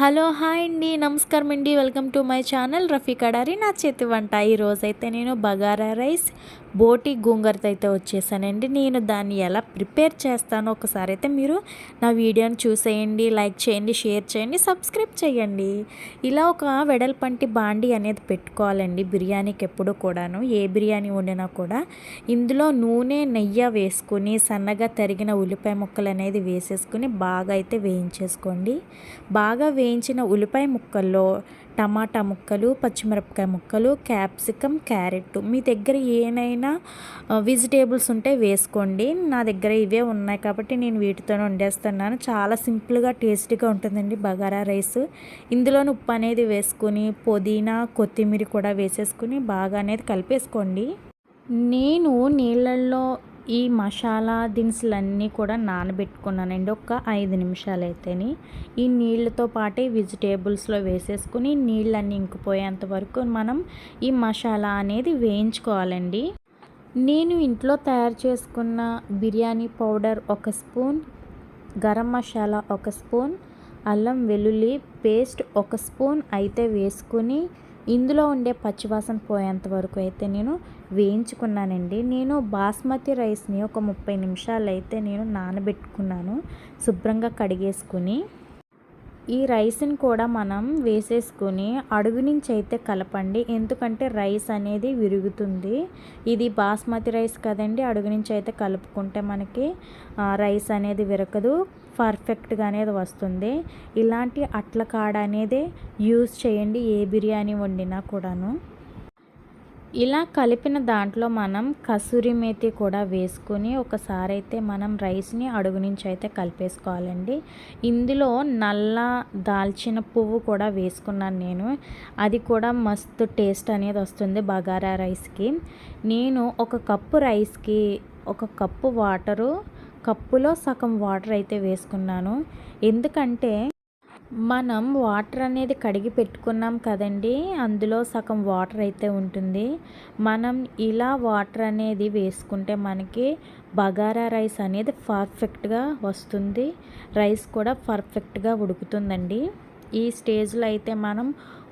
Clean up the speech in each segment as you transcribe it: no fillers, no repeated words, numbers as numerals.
Hello hi అండి, నమస్కారం అండి. Welcome to my channel Rafi Kadari నా చేతి వంట. ఈరోజైతే నేను బగారా రైస్ బోటి గోంగూరతో అయితే వచ్చేసానండి. నేను దాన్ని ఎలా ప్రిపేర్ చేస్తానో ఒకసారి అయితే మీరు నా వీడియోని చూసేయండి, లైక్ చేయండి, షేర్ చేయండి, సబ్స్క్రైబ్ చేయండి. ఇలా ఒక వెడల్పంటి బాండి అనేది పెట్టుకోవాలండి బిర్యానీకి. ఎప్పుడు కూడాను ఏ బిర్యానీ వండినా కూడా ఇందులో నూనె నెయ్యి వేసుకుని సన్నగా తరిగిన ఉల్లిపాయ ముక్కలు అనేది వేసేసుకుని బాగా అయితే వేయించేసుకోండి. బాగా వేయించిన ఉల్లిపాయ ముక్కల్లో టమాటా ముక్కలు, పచ్చిమిరపకాయ ముక్కలు, క్యాప్సికమ్, క్యారెట్ మీ దగ్గర ఏనైనా వెజిటేబుల్స్ ఉంటే వేసుకోండి. నా దగ్గర ఇవే ఉన్నాయి కాబట్టి నేను వీటితోనే వండేస్తున్నాను. చాలా సింపుల్గా టేస్టీగా ఉంటుందండి బగారా రైస్. ఇందులోని ఉప్పు అనేది వేసుకొని పుదీనా, కొత్తిమీర కూడా వేసేసుకుని బాగా అనేది కలిపేసుకోండి. నేను నీళ్ళల్లో ఈ మసాలా దినుసులన్నీ కూడా నానబెట్టుకున్నానండి ఒక 5 నిమిషాలు అయితేని. ఈ నీళ్ళతో పాటే వెజిటేబుల్స్లో వేసేసుకుని నీళ్ళన్నీ ఇంకిపోయేంత వరకు మనం ఈ మసాలా అనేది వేయించుకోవాలండి. నేను ఇంట్లో తయారు చేసుకున్న biryani powder 1 spoon, garam masala 1 spoon, అల్లం వెల్లుల్లి పేస్ట్ 1 స్పూన్ అయితే వేసుకుని ఇందులో ఉండే పచ్చివాసన పోయేంత వరకు అయితే నేను వేయించుకున్నానండి. నేను బాస్మతి రైస్ని ఒక 30 నిమిషాలు అయితే నేను నానబెట్టుకున్నాను శుభ్రంగా కడిగేసుకుని. ఈ రైస్ని కూడా మనం వేసేసుకుని అడుగు నుంచి అయితే కలపండి, ఎందుకంటే రైస్ అనేది విరుగుతుంది. ఇది బాస్మతి రైస్ కదండి, అడుగు నుంచి అయితే కలుపుకుంటే మనకి రైస్ అనేది విరగదు, పర్ఫెక్ట్గా అనేది వస్తుంది. ఇలాంటి అట్ల కాడ అనేది యూజ్ చేయండి ఏ బిర్యానీ వండినా కూడాను. ఇలా కలిపిన దాంట్లో మనం కసూరి మేతి కూడా వేసుకొని ఒకసారి అయితే మనం రైస్ని అడుగు నుంచి అయితే కలిపేసుకోవాలండి. ఇందులో నల్ల దాల్చిన పువ్వు కూడా వేసుకున్నాను నేను. అది కూడా మస్తు టేస్ట్ అనేది వస్తుంది బగారా రైస్కి. నేను 1 కప్పు రైస్కి 1 కప్పు వాటరు, కప్పులో సగం వాటర్ అయితే వేసుకున్నాను. ఎందుకంటే మనం వాటర్ అనేది కడిగి పెట్టుకున్నాం కదండి, అందులో సగం వాటర్ అయితే ఉంటుంది. మనం ఇలా వాటర్ అనేది వేసుకుంటే మనకి బగారా రైస్ అనేది పర్ఫెక్ట్గా వస్తుంది. రైస్ కూడా పర్ఫెక్ట్గా ఉడుకుతుందండి. ఈ స్టేజ్లో అయితే మనం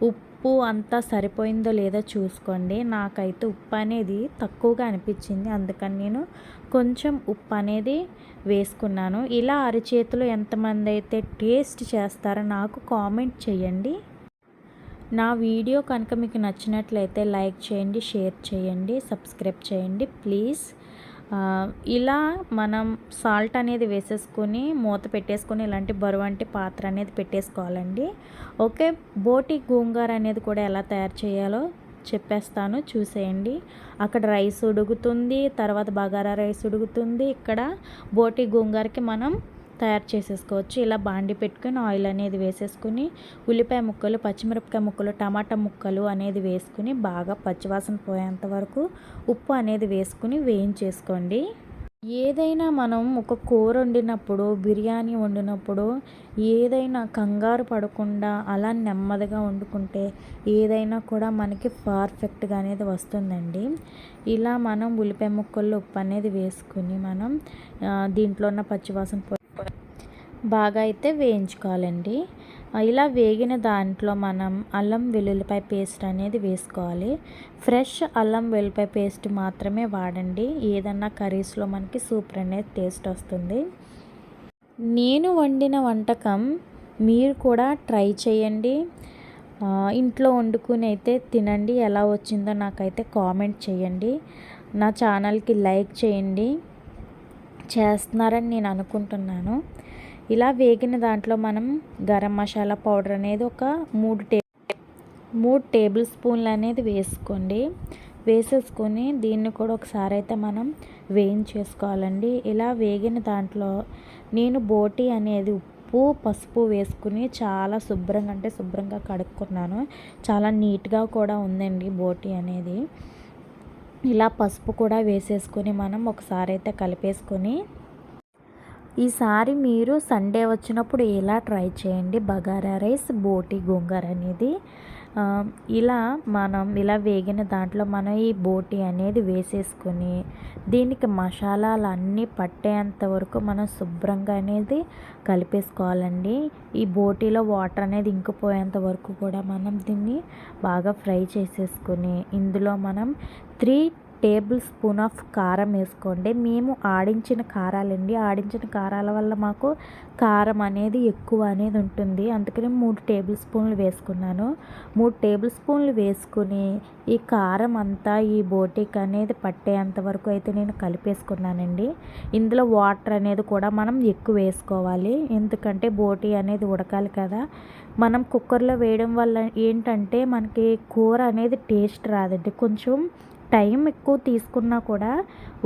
ఉప్పు అంతా సరిపోయిందో లేదో చూసుకోండి. నాకైతే ఉప్పు అనేది తక్కువగా అనిపించింది, అందుకని నేను కొంచెం ఉప్పు అనేది వేసుకున్నాను. ఇలా అరిచేతిలో ఎంతమంది అయితే టేస్ట్ చేస్తారో నాకు కామెంట్ చేయండి. నా వీడియో కనుక మీకు నచ్చినట్లయితే లైక్ చేయండి, షేర్ చేయండి, సబ్స్క్రైబ్ చేయండి ప్లీజ్. ఇలా మనం సాల్ట్ అనేది వేసేసుకొని మూత పెట్టేసుకొని ఇలాంటి బరువంటి పాత్ర అనేది పెట్టేసుకోవాలండి. ఓకే, బోటి గోంగూర అనేది కూడా ఎలా తయారు చేయాలో చెప్పేస్తాను, చూసేయండి. అక్కడ రైస్ ఉడుకుతుంది, తర్వాత బగారా రైస్ ఉడుకుతుంది, ఇక్కడ బోటి గోంగూరకి మనం తయారు చేసేసుకోవచ్చు. ఇలా బాండి పెట్టుకొని ఆయిల్ అనేది వేసేసుకుని ఉల్లిపాయ ముక్కలు, పచ్చిమిరపకాయ ముక్కలు, టమాటా ముక్కలు అనేది వేసుకుని బాగా పచ్చివాసన పోయేంత వరకు ఉప్పు అనేది వేసుకుని వేయించేసుకోండి. ఏదైనా మనం ఒక కూర వండినప్పుడు, బిర్యానీ వండినప్పుడు ఏదైనా కంగారు పడకుండా అలా నెమ్మదిగా వండుకుంటే ఏదైనా కూడా మనకి పర్ఫెక్ట్గా అనేది వస్తుందండి. ఇలా మనం ఉల్లిపాయ ముక్కల్లో ఉప్పు అనేది వేసుకుని మనం దీంట్లో ఉన్న పచ్చివాసన బాగా అయితే వేయించుకోవాలండి. ఇలా వేగిన దాంట్లో మనం అల్లం వెల్లుల్లిపాయ పేస్ట్ అనేది వేసుకోవాలి. ఫ్రెష్ అల్లం వెల్లుల్లిపాయ పేస్ట్ మాత్రమే వాడండి, ఏదన్నా కర్రీస్లో మనకి సూపర్ అనేది టేస్ట్ వస్తుంది. నేను వండిన వంటకం మీరు కూడా ట్రై చేయండి, ఇంట్లో వండుకుని అయితే తినండి. ఎలా వచ్చిందో నాకైతే కామెంట్ చేయండి. నా ఛానల్కి లైక్ చేయండి, చేస్తున్నారని నేను అనుకుంటున్నాను. ఇలా వేగిన దాంట్లో మనం గరం మసాలా పౌడర్ అనేది ఒక 3 టేబుల్ స్పూన్లు అనేది వేసుకోండి. వేసేసుకొని దీన్ని కూడా ఒకసారి అయితే మనం వేయించేసుకోవాలండి. ఇలా వేగిన దాంట్లో నేను బోటి అనేది ఉప్పు, పసుపు వేసుకుని చాలా శుభ్రంగా కడుక్కున్నాను. చాలా నీట్గా కూడా ఉందండి బోటి అనేది. ఇలా పసుపు కూడా వేసేసుకొని మనం ఒకసారి అయితే కలిపేసుకొని ఈసారి మీరు సండే వచ్చినప్పుడు ఇలా ట్రై చేయండి బగారా రైస్ బోటి గోంగూర అనేది. ఇలా వేగిన దాంట్లో మనం ఈ బోటి అనేది వేసేసుకొని దీనికి మసాలాలు అన్నీ పట్టేంత వరకు మనం శుభ్రంగా అనేది కలిపేసుకోవాలండి. ఈ బోటీలో వాటర్ అనేది ఇంకిపోయేంత వరకు కూడా మనం దీన్ని బాగా ఫ్రై చేసేసుకొని ఇందులో మనం 3 టేబుల్ స్పూన్ ఆఫ్ కారం వేసుకోండి. మేము ఆడించిన కారాలండి. ఆడించిన కారాల వల్ల మాకు కారం అనేది ఎక్కువ అనేది ఉంటుంది. అందుకని 3 టేబుల్ స్పూన్లు వేసుకున్నాను. 3 టేబుల్ స్పూన్లు వేసుకుని ఈ కారం అంతా ఈ బోటీకి అనేది పట్టేంత వరకు అయితే నేను కలిపేసుకున్నానండి. ఇందులో వాటర్ అనేది కూడా మనం ఎక్కువ వేసుకోవాలి. ఎందుకంటే బోటీ అనేది ఉడకాలి కదా. మనం కుక్కర్లో వేయడం వల్ల ఏంటంటే మనకి కూర అనేది టేస్ట్ రాదండి. కొంచెం టైం ఎక్కువ తీసుకున్నా కూడా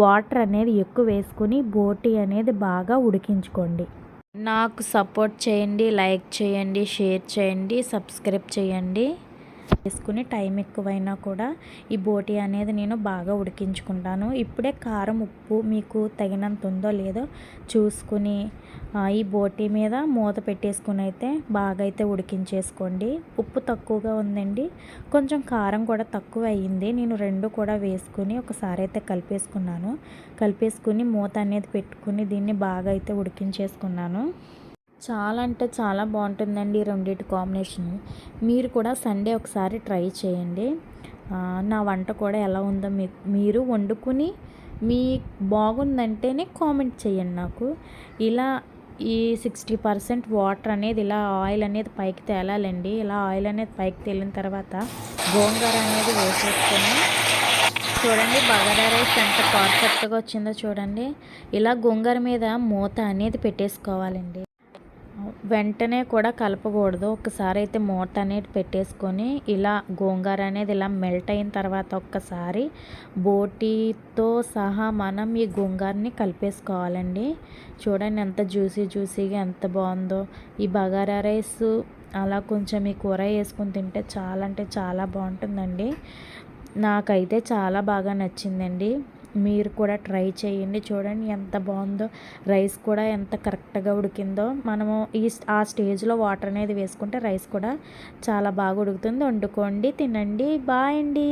వాటర్ అనేది ఎక్కువ వేసుకుని బోటీ అనేది బాగా ఉడికించుకోండి. నాకు సపోర్ట్ చేయండి, లైక్ చేయండి, షేర్ చేయండి, సబ్స్క్రైబ్ చేయండి. వేసుకుని టైం ఎక్కువైనా కూడా ఈ బోటీ అనేది నేను బాగా ఉడికించుకుంటాను. ఇప్పుడే కారం ఉప్పు మీకు తగినంత ఉందో లేదో చూసుకుని ఈ బోటీ మీద మూత పెట్టేసుకుని అయితే బాగా అయితే ఉడికించేసుకోండి. ఉప్పు తక్కువగా ఉందండి, కొంచెం కారం కూడా తక్కువ అయ్యింది. నేను 2 కూడా వేసుకుని ఒకసారి అయితే కలిపేసుకుని మూత అనేది పెట్టుకుని దీన్ని బాగా అయితే ఉడికించేసుకున్నాను. చాలా అంటే చాలా బాగుంటుందండి ఈ రెండింటి కాంబినేషన్. మీరు కూడా సండే ఒకసారి ట్రై చేయండి. నా వంట కూడా ఎలా ఉందో మీరు వండుకుని మీ బాగుందంటేనే కామెంట్ చేయండి నాకు. ఇలా ఈ 60% వాటర్ అనేది ఇలా ఆయిల్ అనేది పైకి తేలాలండి. ఇలా ఆయిల్ అనేది పైకి తేలిన తర్వాత గోంగూర అనేది వేసేసుకొని చూడండి బగారా రైస్ ఎంత పర్ఫెక్ట్గా వచ్చిందో చూడండి. ఇలా గోంగూర మీద మూత అనేది పెట్టేసుకోవాలండి. వెంటనే కూడా కలపకూడదు. ఒకసారి అయితే మూత అనేది పెట్టేసుకొని ఇలా గోంగూర అనేది ఇలా మెల్ట్ అయిన తర్వాత ఒక్కసారి బోటీతో సహా మనం ఈ గోంగూరని కలిపేసుకోవాలండి. చూడండి ఎంత జ్యూసీగా ఎంత బాగుందో. ఈ బగారా రైస్ అలా కొంచెం ఈ కూర వేసుకుని తింటే చాలా అంటే చాలా బాగుంటుందండి. నాకైతే చాలా బాగా నచ్చిందండి. మీరు కూడా ట్రై చేయండి. చూడండి ఎంత బాగుందో, రైస్ కూడా ఎంత కరెక్ట్గా ఉడికిందో. మనము ఆ స్టేజ్లో వాటర్ అనేది వేసుకుంటే రైస్ కూడా చాలా బాగా ఉడుకుతుంది. వండుకోండి, తినండి. బాయ్ అండి.